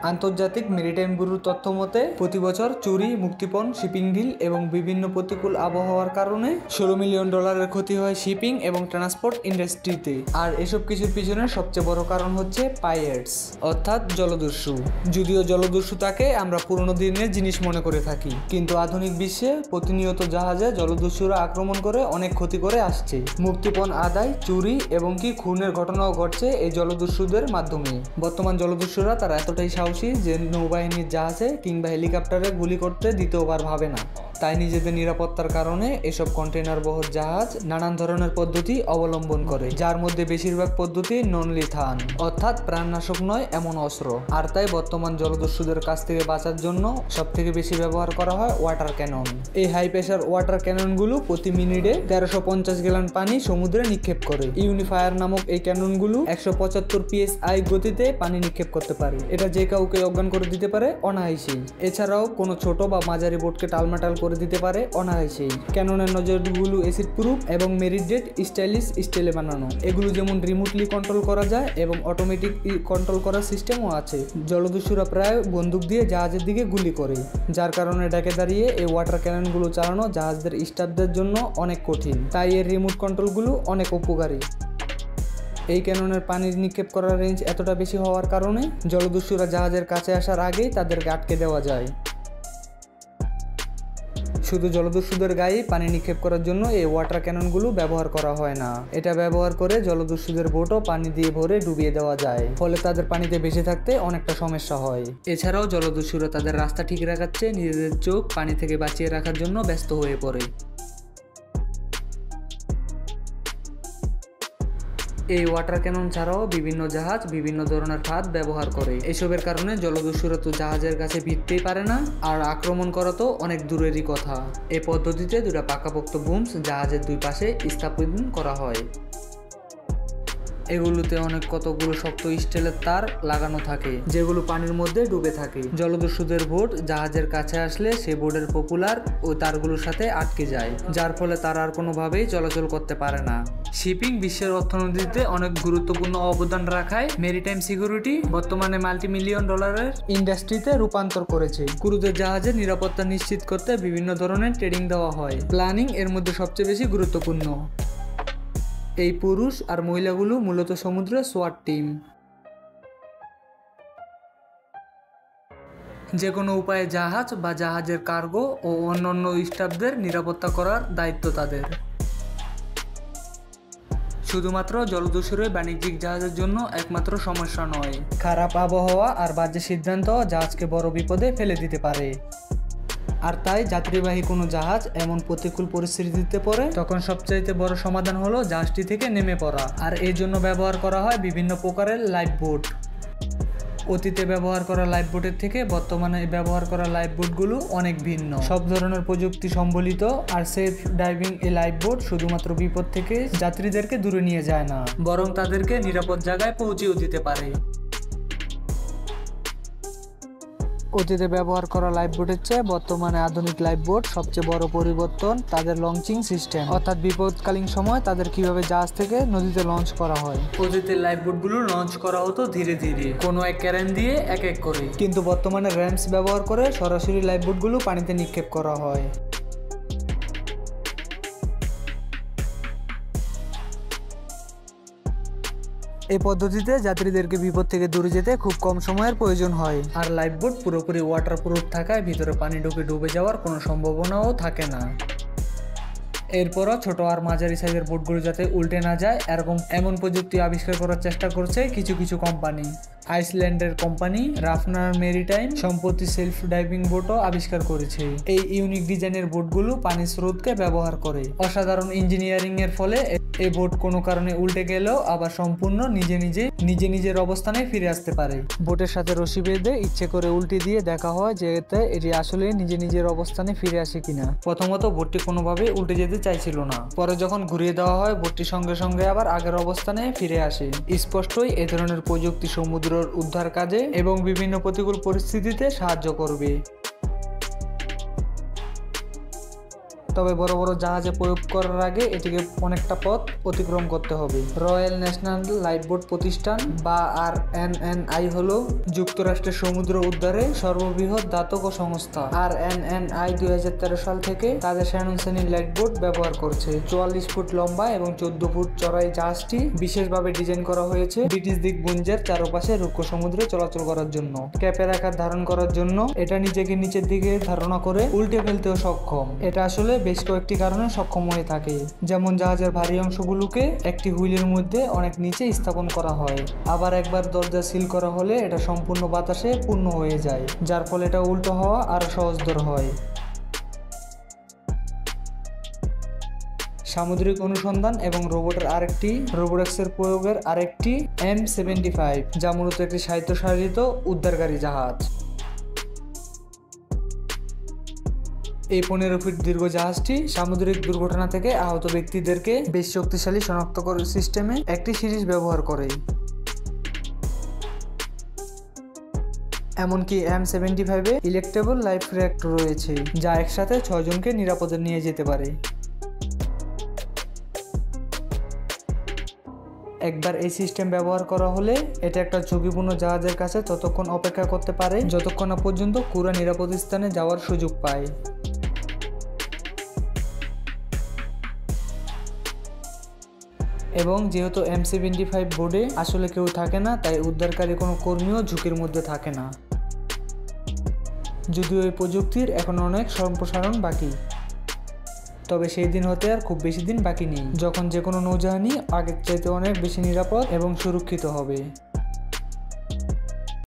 আন্তর্জাতিক মেরিটাইম ব্যুরোর তথ্য মতে প্রতি বছর চুরি, মুক্তিপণ, শিপিং ডিল এবং বিভিন্ন প্রতিকূল আবহাওয়ার কারণে $16 মিলিয়ন ক্ষতি হয় শিপিং এবং ট্রান্সপোর্ট ইন্ডাস্ট্রিতে। আর এসব কিছুর পিছনে সবচেয়ে বড় কারণ হচ্ছে পাইরেটস অর্থাৎ জলদস্যু। যদিও জলদস্যুতাকে আমরা পুরনো দিনের জিনিস মনে করে থাকি, কিন্তু আধুনিক বিশ্বে প্রতিনিয়ত জাহাজে জলদস্যুরা আক্রমণ করে অনেক ক্ষতি করে আসছে। মুক্তিপণ আদায়, চুরি এবং কি খুনের ঘটনাও ঘটছে এই জলদস্যুদের মাধ্যমে। বর্তমান জলদস্যুরা তারা এতটাই সাহসী যে নৌবাহিনীর জাহাজে কিংবা হেলিকপ্টারে গুলি করতে দ্বিতীয়বার ভাবে না। তাই নিজেদের নিরাপত্তার কারণে এসব কন্টেইনার বহর জাহাজ নানান ধরনের পদ্ধতি অবলম্বন করে, যার মধ্যে বেশিরভাগ পদ্ধতি নন লিথাল অর্থাৎ প্রাণনাশক নয় এমন অস্ত্র। আর তাই বর্তমান জলদস্যুদের কাছ থেকে বাঁচার জন্য সব থেকে বেশি ব্যবহার করা হয় ওয়াটার ক্যানন। এই হাই প্রেশার ওয়াটার ক্যাননগুলো প্রতি মিনিটে 1350 গ্যালন পানি সমুদ্রে নিক্ষেপ করে। ইউনিফায়ার নামক এই ক্যাননগুলো 175 PSI গতিতে পানি নিক্ষেপ করতে পারে। এটা যে কাউকে অজ্ঞান করে দিতে পারে অনায়াসেই। এছাড়াও কোনো ছোট বা মাঝারি বোটকে টালমাটাল করে দিতে পারে অনায়াসেই। ক্যাননের নজরগুলো অ্যাসিড প্রুফ এবং মেরিডেড স্টাইলিশ স্টিলে বানানো। এগুলো যেমন রিমোটলি কন্ট্রোল করা যায় এবং অটোমেটিক কন্ট্রোল করার সিস্টেমও আছে। জলদস্যুরা প্রায় বন্দুক দিয়ে জাহাজের দিকে গুলি করে, যার কারণে ডেকে দাঁড়িয়ে এই ওয়াটার ক্যাননগুলো চালানো জাহাজদের স্টাফদের জন্য অনেক কঠিন। তাই এর রিমোট কন্ট্রোলগুলো অনেক উপকারী। এই ক্যাননের পানির নিক্ষেপ করার রেঞ্জ এতটা বেশি হওয়ার কারণে জলদস্যুরা জাহাজের কাছে আসার আগেই তাদেরকে আটকে দেওয়া যায়। শুধু জলদস্যুদের গায়ে পানি নিক্ষেপ করার জন্য এই ওয়াটার ক্যাননগুলো ব্যবহার করা হয় না। এটা ব্যবহার করে জলদস্যুদের বোটও পানি দিয়ে ভরে ডুবিয়ে দেওয়া যায়, ফলে তাদের পানিতে বেঁচে থাকতে অনেকটা সমস্যা হয়। এছাড়াও জলদস্যুরা তাদের রাস্তা ঠিক রাখার চেয়ে নিজেদের চোখ পানি থেকে বাঁচিয়ে রাখার জন্য ব্যস্ত হয়ে পড়ে। এই ওয়াটার ক্যানন ছাড়াও বিভিন্ন জাহাজ বিভিন্ন ধরনের ফাঁদ ব্যবহার করে। এসবের কারণে জলদস্যুরা তো জাহাজের কাছে ভিড়তেই পারে না, আর আক্রমণ করা তো অনেক দূরেরই কথা। এই পদ্ধতিতে দুটা পাকাপোক্ত বুমস জাহাজের দুই পাশে স্থাপন করা হয়। এগুলোতে অনেক কতগুলো শক্ত স্টিলের তার লাগানো থাকে, যেগুলো পানির মধ্যে ডুবে থাকে। জলদস্যুদের বোট জাহাজের কাছে আসলে সে বোটের পপুলার ও তারগুলোর সাথে আটকে যায়, যার ফলে তারা আর কোনোভাবেই চলাচল করতে পারে না। শিপিং বিশ্বের অর্থনীতিতে অনেক গুরুত্বপূর্ণ অবদান রাখায় মেরিটাইম সিকিউরিটি বর্তমানে $multi-million ইন্ডাস্ট্রিতে রূপান্তর করেছে। ক্রুদের জাহাজের নিরাপত্তা নিশ্চিত করতে বিভিন্ন ধরনের ট্রেনিং দেওয়া হয়। প্ল্যানিং এর মধ্যে সবচেয়ে বেশি গুরুত্বপূর্ণ। এই পুরুষ আর মহিলাগুলো মূলত সমুদ্রের সোয়াট টিম। যে কোনো উপায়ে জাহাজ বা জাহাজের কার্গো ও অন্যান্য স্টাফদের নিরাপত্তা করার দায়িত্ব তাদের। শুধুমাত্র জলদস্যুর বাণিজ্যিক জাহাজের জন্য একমাত্র সমস্যা নয়, খারাপ আবহাওয়া আর বাজে সিদ্ধান্ত জাহাজকে বড় বিপদে ফেলে দিতে পারে। আর তাই যাত্রীবাহী কোনো জাহাজ এমন প্রতিকূল পরিস্থিতিতে পড়ে তখন সবচাইতে বড় সমাধান হলো জাহাজটি থেকে নেমে পড়া। আর এই জন্য ব্যবহার করা হয় বিভিন্ন প্রকারের লাইফ বোট। অতীতে ব্যবহার করা লাইফ বোটের থেকে বর্তমানে ব্যবহার করা লাইফ বোটগুলো অনেক ভিন্ন। সব ধরনের প্রযুক্তি সম্বলিত আর সেফ ডাইভিং এই লাইফ বোট শুধুমাত্র বিপদ থেকে যাত্রীদেরকে দূরে নিয়ে যায় না, বরং তাদেরকে নিরাপদ জায়গায় পৌঁছেও দিতে পারে। অতীতে ব্যবহার করা লাইফ বোটের চেয়ে বর্তমানে আধুনিক লাইফ বোট সবচেয়ে বড় পরিবর্তন তাদের লঞ্চিং সিস্টেম, অর্থাৎ বিপদকালীন সময় তাদের কিভাবে জাহাজ থেকে নদীতে লঞ্চ করা হয়। অতীতে লাইফ বোটগুলো লঞ্চ করা হতো ধীরে ধীরে কোনো এক ক্যারেন দিয়ে এক এক করে, কিন্তু বর্তমানে র্যামস ব্যবহার করে সরাসরি লাইফ বোটগুলো পানিতে নিক্ষেপ করা হয়। এই পদ্ধতিতে যাত্রীদেরকে বিপদ থেকে দূরে যেতে খুব কম সময়ের প্রয়োজন হয়, আর লাইফ বোট পুরোপুরি ওয়াটারপ্রুফ থাকায় ভিতরে পানি ঢুকে ডুবে যাওয়ার কোনো সম্ভাবনাও থাকে না। এরপরও ছোট আর মাঝারি সাইজের বোটগুলো যাতে উল্টে না যায় এমন প্রযুক্তি আবিষ্কার করার চেষ্টা করছে কিছু কিছু কোম্পানি। আইসল্যান্ডের কোম্পানি রাফনার মেরিটাইম সম্প্রতি সেলফ ডাইভিং বোটও আবিষ্কার করেছে। এই ইউনিক ডিজাইনের বোটগুলো পানির স্রোতকে ব্যবহার করে। অসাধারণ ইঞ্জিনিয়ারিং এর ফলে এই বোট কোনো কারণে উল্টে গেলেও আবার সম্পূর্ণ নিজের অবস্থানে ফিরে আসতে পারে। বোটের সাথে রশি বেঁধে ইচ্ছে করে উল্টে দিয়ে দেখা হয় যে এটি আসলে নিজের অবস্থানে ফিরে আসে কিনা। প্রথমত বোটটি কোনোভাবেই উল্টে যেতে চাইছিল না, পরে যখন ঘুরিয়ে দেওয়া হয় বোটটি সঙ্গে সঙ্গে আবার আগের অবস্থানে ফিরে আসে। স্পষ্টই এ ধরনের প্রযুক্তি সমুদ্র উদ্ধার কাজে এবং বিভিন্ন প্রতিকূল পরিস্থিতিতে সাহায্য করবে। তবে বড় বড় জাহাজে প্রয়োগ করার আগে এটিকে অনেকটা পথ অতিক্রম করতে হবে। রয়্যাল ন্যাশনাল লাইফবোট প্রতিষ্ঠান বা RNNI হলো যুক্তরাষ্ট্রের সমুদ্র উদ্ধারে সর্ববৃহৎ দাতব্য সংস্থা। RNNI 2013 সাল থেকে তাদের শ্যানন শ্রেণীর লাইফবোট ব্যবহার করছে। 44 ফুট লম্বা এবং 14 ফুট চড়া এই জাহাজটি বিশেষভাবে ডিজাইন করা হয়েছে ব্রিটিশ দ্বীপপুঞ্জের চারপাশে রুক্ষ সমুদ্রে চলাচল করার জন্য। ক্যাপের আকার ধারণ করার জন্য এটা নিজেকে নিচের দিকে ধারণা করে উল্টে ফেলতেও সক্ষম। এটা আসলে বেশ কয়েকটি কারণে সক্ষম হয়ে থাকে, যেমন জাহাজের ভারী অংশগুলোকে একটি হুইলের মধ্যে অনেক নিচে স্থাপন করা হয়। আবার একবার দরজা সিল করা হলে এটা সম্পূর্ণ বাতাসে পূর্ণ হয়ে যায়, যার ফলে এটা উল্টো হওয়া আরো সহজতর হয়। সামুদ্রিক অনুসন্ধান এবং রোবোটিক্সের প্রয়োগের আরেকটি M75, যা মূলত একটি স্বায়ত্তশাসিত উদ্ধারকারী জাহাজ। এই 15 ফিট দীর্ঘ জাহাজটি সামুদ্রিক দুর্ঘটনা থেকে আহত ব্যক্তিদেরকে বেশ শক্তিশালী শনাক্তকরণ সিস্টেমে একটি সিরিজ ব্যবহার করে। এমনকি M75-এ ইলেক্টেবল লাইফ রেক্ট রয়েছে, যা একসাথে 6 জনকে নিরাপদে নিয়ে যেতে পারে। একবার এই সিস্টেম ব্যবহার করা হলে এটা একটা ঝুঁকিপূর্ণ জাহাজের কাছে ততক্ষণ অপেক্ষা করতে পারে যতক্ষণ না পর্যন্ত পুরো নিরাপদ স্থানে যাওয়ার সুযোগ পায়। এবং যেহেতু M75 বোর্ডে আসলে কেউ থাকে না, তাই উদ্ধারকারী কোনো কর্মীও ঝুঁকির মধ্যে থাকে না। যদিও এই প্রযুক্তির এখন অনেক সম্প্রসারণ বাকি, তবে সেই দিন হতে আর খুব বেশি দিন বাকি নেই যখন যে কোনো নৌযানই আগের চাইতে অনেক বেশি নিরাপদ এবং সুরক্ষিত হবে।